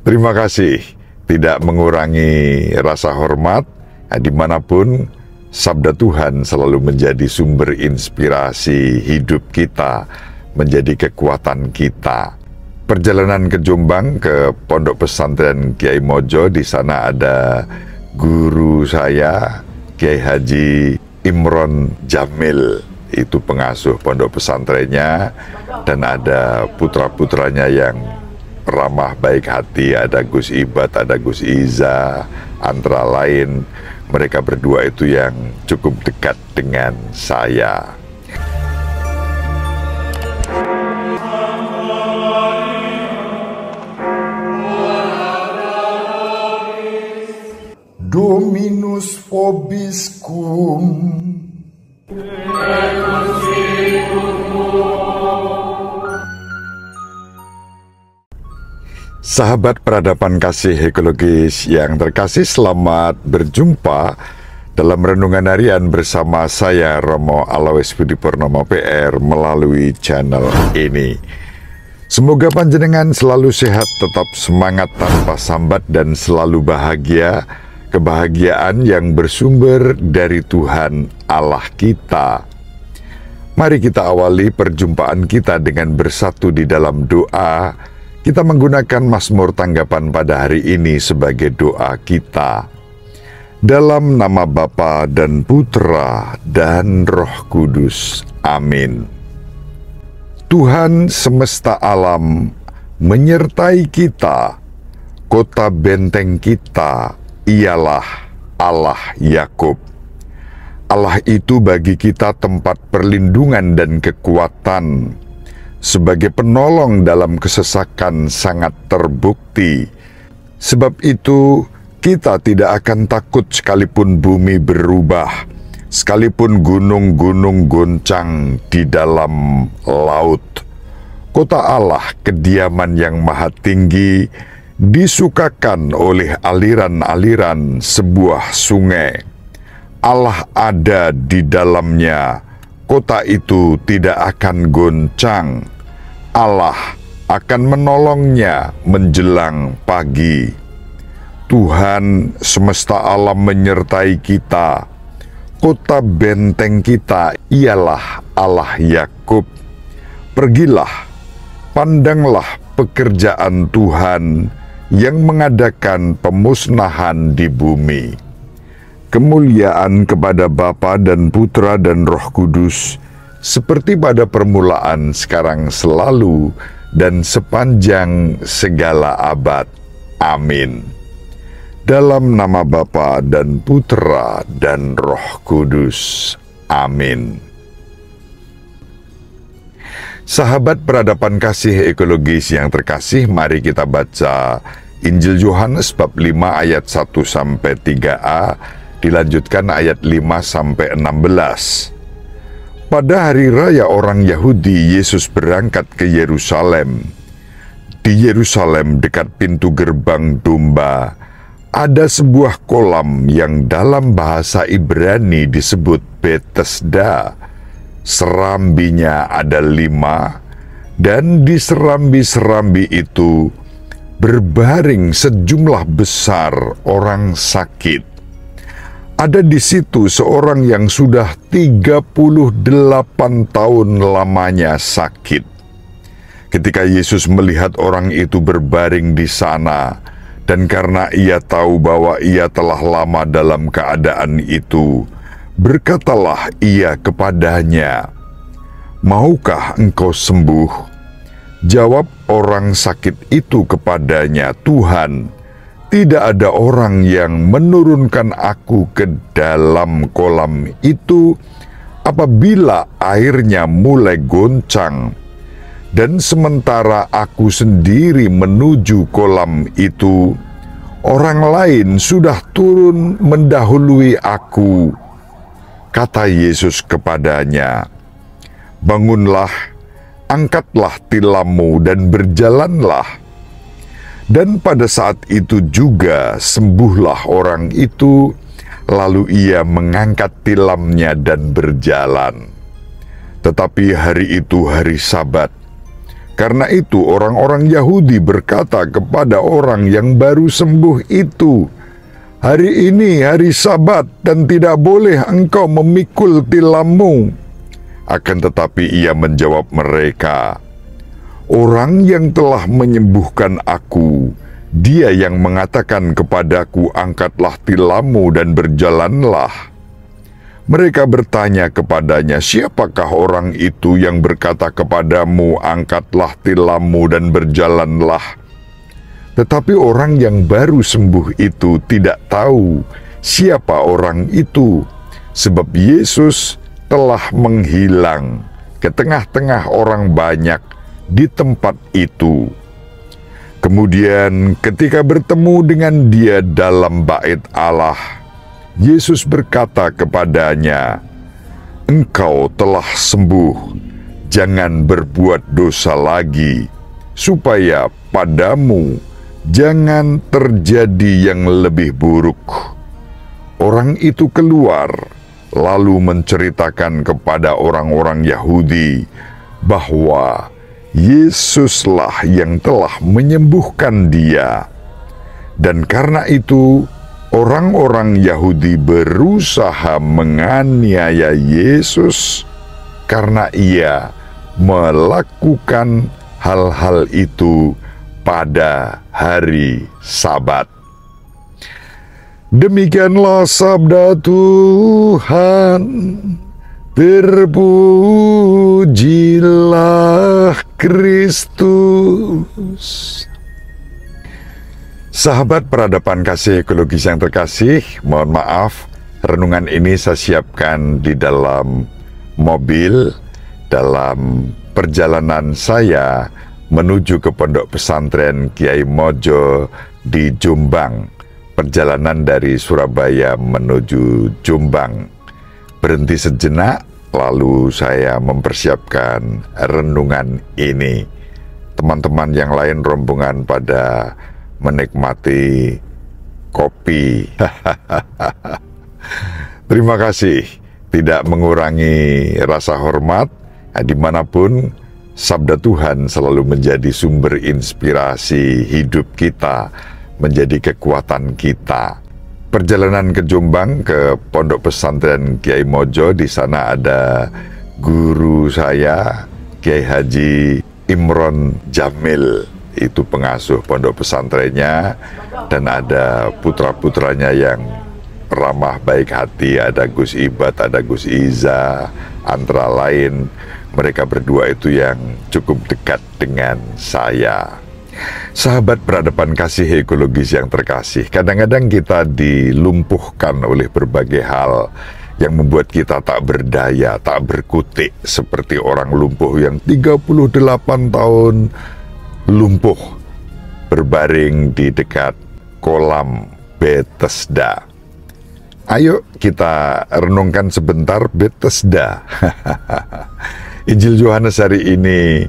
Terima kasih, tidak mengurangi rasa hormat. Dimanapun sabda Tuhan selalu menjadi sumber inspirasi hidup kita, menjadi kekuatan kita. Perjalanan ke Jombang, ke Pondok Pesantren Kiai Mojo, di sana ada guru saya, Kiai Haji Imron Jamil, itu pengasuh pondok pesantrennya, dan ada putra-putranya yang ramah baik hati, ada Gus Ibad, ada Gus Iza, antara lain. Mereka berdua itu yang cukup dekat dengan saya. Dominus vobiscum. Sahabat peradaban kasih ekologis yang terkasih, selamat berjumpa dalam renungan harian bersama saya Romo Alois Budi Purnomo PR melalui channel ini. Semoga panjenengan selalu sehat, tetap semangat tanpa sambat, dan selalu bahagia. Kebahagiaan yang bersumber dari Tuhan Allah kita. Mari kita awali perjumpaan kita dengan bersatu di dalam doa. Kita menggunakan Mazmur tanggapan pada hari ini sebagai doa kita. Dalam nama Bapa dan Putra dan Roh Kudus. Amin. Tuhan semesta alam menyertai kita. Kota benteng kita ialah Allah Yakub. Allah itu bagi kita tempat perlindungan dan kekuatan. Sebagai penolong dalam kesesakan sangat terbukti. Sebab itu kita tidak akan takut sekalipun bumi berubah, sekalipun gunung-gunung goncang di dalam laut. Kota Allah, kediaman yang maha tinggi, disukakan oleh aliran-aliran sebuah sungai. Allah ada di dalamnya, kota itu tidak akan goncang. Allah akan menolongnya menjelang pagi. Tuhan semesta alam menyertai kita. Kota benteng kita ialah Allah Yakub. Pergilah, pandanglah pekerjaan Tuhan yang mengadakan pemusnahan di bumi. Kemuliaan kepada Bapa dan Putra dan Roh Kudus, seperti pada permulaan, sekarang, selalu, dan sepanjang segala abad. Amin. Dalam nama Bapa dan Putra dan Roh Kudus. Amin. Sahabat peradaban kasih ekologis yang terkasih, mari kita baca Injil Yohanes bab 5 ayat 1-3a, dilanjutkan ayat 5-16. Pada hari raya orang Yahudi, Yesus berangkat ke Yerusalem. Di Yerusalem, dekat pintu gerbang domba, ada sebuah kolam yang dalam bahasa Ibrani disebut Betesda. Serambinya ada 5, dan di serambi-serambi itu berbaring sejumlah besar orang sakit. Ada di situ seorang yang sudah 38 tahun lamanya sakit. Ketika Yesus melihat orang itu berbaring di sana, dan karena ia tahu bahwa ia telah lama dalam keadaan itu, berkatalah ia kepadanya, "Maukah engkau sembuh?" Jawab orang sakit itu kepadanya, "Tuhan, tidak ada orang yang menurunkan aku ke dalam kolam itu apabila airnya mulai goncang. Dan sementara aku sendiri menuju kolam itu, orang lain sudah turun mendahului aku." Kata Yesus kepadanya, "Bangunlah, angkatlah tilammu dan berjalanlah." Dan pada saat itu juga sembuhlah orang itu, lalu ia mengangkat tilamnya dan berjalan. Tetapi hari itu hari Sabat. Karena itu orang-orang Yahudi berkata kepada orang yang baru sembuh itu, "Hari ini hari Sabat dan tidak boleh engkau memikul tilammu." Akan tetapi ia menjawab mereka, "Orang yang telah menyembuhkan aku, dia yang mengatakan kepadaku, 'Angkatlah tilammu dan berjalanlah.'" Mereka bertanya kepadanya, "Siapakah orang itu yang berkata kepadamu, 'Angkatlah tilammu dan berjalanlah'?" Tetapi orang yang baru sembuh itu tidak tahu siapa orang itu, sebab Yesus telah menghilang ke tengah-tengah orang banyak di tempat itu. Kemudian ketika bertemu dengan dia dalam bait Allah, Yesus berkata kepadanya, "Engkau telah sembuh, jangan berbuat dosa lagi, supaya padamu jangan terjadi yang lebih buruk." Orang itu keluar, lalu menceritakan kepada orang-orang Yahudi bahwa Yesuslah yang telah menyembuhkan dia. Dan karena itu, orang-orang Yahudi berusaha menganiaya Yesus karena ia melakukan hal-hal itu pada hari Sabat. Demikianlah sabda Tuhan. Terpujilah Kristus. Sahabat peradaban kasih ekologis yang terkasih, mohon maaf, renungan ini saya siapkan di dalam mobil dalam perjalanan saya menuju ke Pondok Pesantren Kiai Mojo di Jombang. Perjalanan dari Surabaya menuju Jombang. Berhenti sejenak, lalu saya mempersiapkan renungan ini. Teman-teman yang lain rombongan pada menikmati kopi. Terima kasih, tidak mengurangi rasa hormat. Dimanapun, sabda Tuhan selalu menjadi sumber inspirasi hidup kita, menjadi kekuatan kita. Perjalanan ke Jombang, ke Pondok Pesantren Kiai Mojo, di sana ada guru saya, Kiai Haji Imron Jamil, itu pengasuh pondok pesantrennya, dan ada putra-putranya yang ramah baik hati, ada Gus Ibad, ada Gus Iza, antara lain. Mereka berdua itu yang cukup dekat dengan saya. Sahabat peradaban kasih ekologis yang terkasih, kadang-kadang kita dilumpuhkan oleh berbagai hal yang membuat kita tak berdaya, tak berkutik, seperti orang lumpuh yang 38 tahun lumpuh berbaring di dekat kolam Bethesda. Ayo kita renungkan sebentar Bethesda. Injil Yohanes hari ini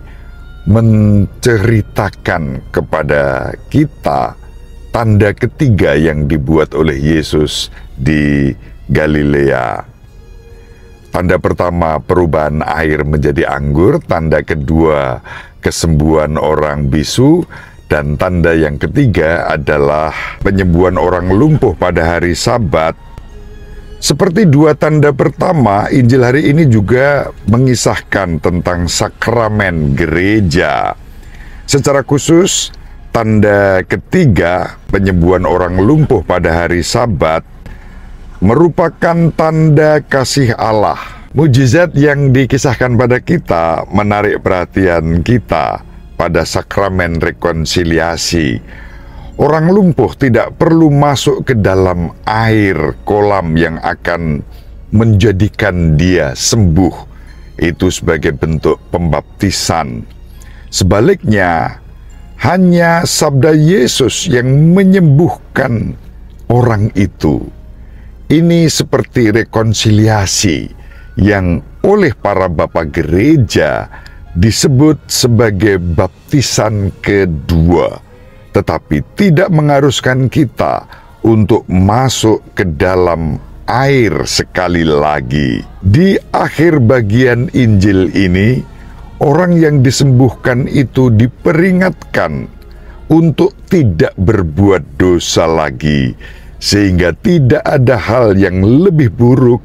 menceritakan kepada kita tanda ketiga yang dibuat oleh Yesus di Galilea. Tanda pertama, perubahan air menjadi anggur. Tanda kedua, kesembuhan orang bisu. Dan tanda yang ketiga adalah penyembuhan orang lumpuh pada hari Sabat. Seperti dua tanda pertama, Injil hari ini juga mengisahkan tentang sakramen gereja. Secara khusus, tanda ketiga, penyembuhan orang lumpuh pada hari Sabat, merupakan tanda kasih Allah. Mujizat yang dikisahkan pada kita menarik perhatian kita pada sakramen rekonsiliasi. Orang lumpuh tidak perlu masuk ke dalam air kolam yang akan menjadikan dia sembuh. Itu sebagai bentuk pembaptisan. Sebaliknya, hanya sabda Yesus yang menyembuhkan orang itu. Ini seperti rekonsiliasi yang oleh para bapak gereja disebut sebagai baptisan kedua. Tetapi tidak mengharuskan kita untuk masuk ke dalam air sekali lagi. Di akhir bagian Injil ini, orang yang disembuhkan itu diperingatkan untuk tidak berbuat dosa lagi, sehingga tidak ada hal yang lebih buruk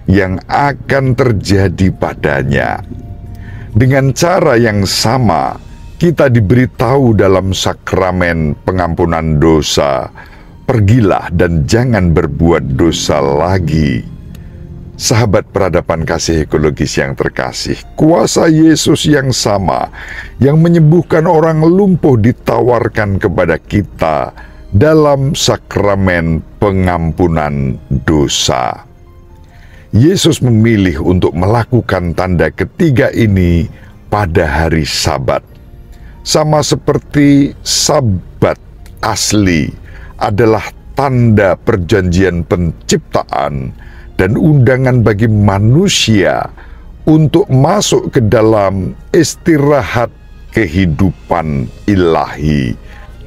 yang akan terjadi padanya. Dengan cara yang sama, kita diberitahu dalam sakramen pengampunan dosa, pergilah dan jangan berbuat dosa lagi. Sahabat peradaban kasih ekologis yang terkasih, kuasa Yesus yang sama yang menyembuhkan orang lumpuh ditawarkan kepada kita dalam sakramen pengampunan dosa. Yesus memilih untuk melakukan tanda ketiga ini pada hari Sabat. Sama seperti Sabat asli adalah tanda perjanjian penciptaan dan undangan bagi manusia untuk masuk ke dalam istirahat kehidupan ilahi.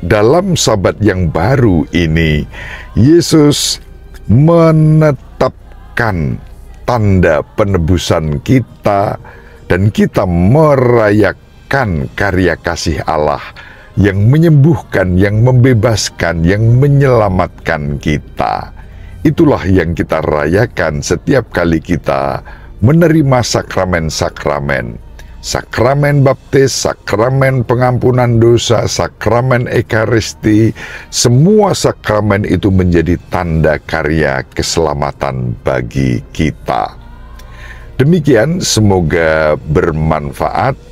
Dalam Sabat yang baru ini, Yesus menetapkan tanda penebusan kita dan kita merayakan karya kasih Allah yang menyembuhkan, yang membebaskan, yang menyelamatkan kita. Itulah yang kita rayakan setiap kali kita menerima sakramen-sakramen. Sakramen baptis, sakramen pengampunan dosa, sakramen ekaristi, semua sakramen itu menjadi tanda karya keselamatan bagi kita. Demikian, semoga bermanfaat.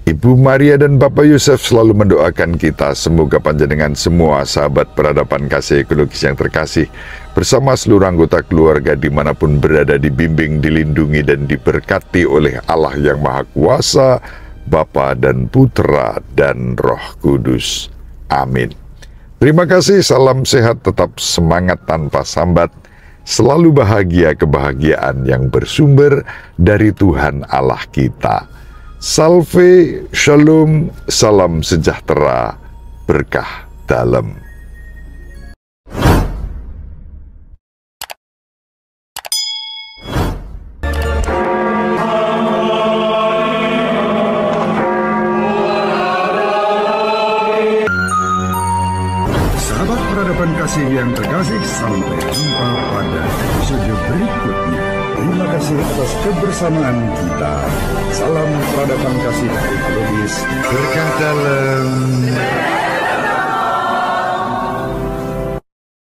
Ibu Maria dan Bapak Yusuf selalu mendoakan kita, semoga panjenengan semua sahabat peradaban kasih ekologis yang terkasih, bersama seluruh anggota keluarga dimanapun berada, dibimbing, dilindungi, dan diberkati oleh Allah yang Maha Kuasa, Bapa dan Putra dan Roh Kudus. Amin. Terima kasih, salam sehat, tetap semangat tanpa sambat, selalu bahagia, kebahagiaan yang bersumber dari Tuhan Allah kita. Salve, shalom, salam sejahtera, berkah dalam. Sahabat peradaban kasih yang terkasih, sampai jumpa pada episode berikutnya. Terima kasih atas kebersamaan kita. Salam peradaban kasih ekologis. Berkah dalam.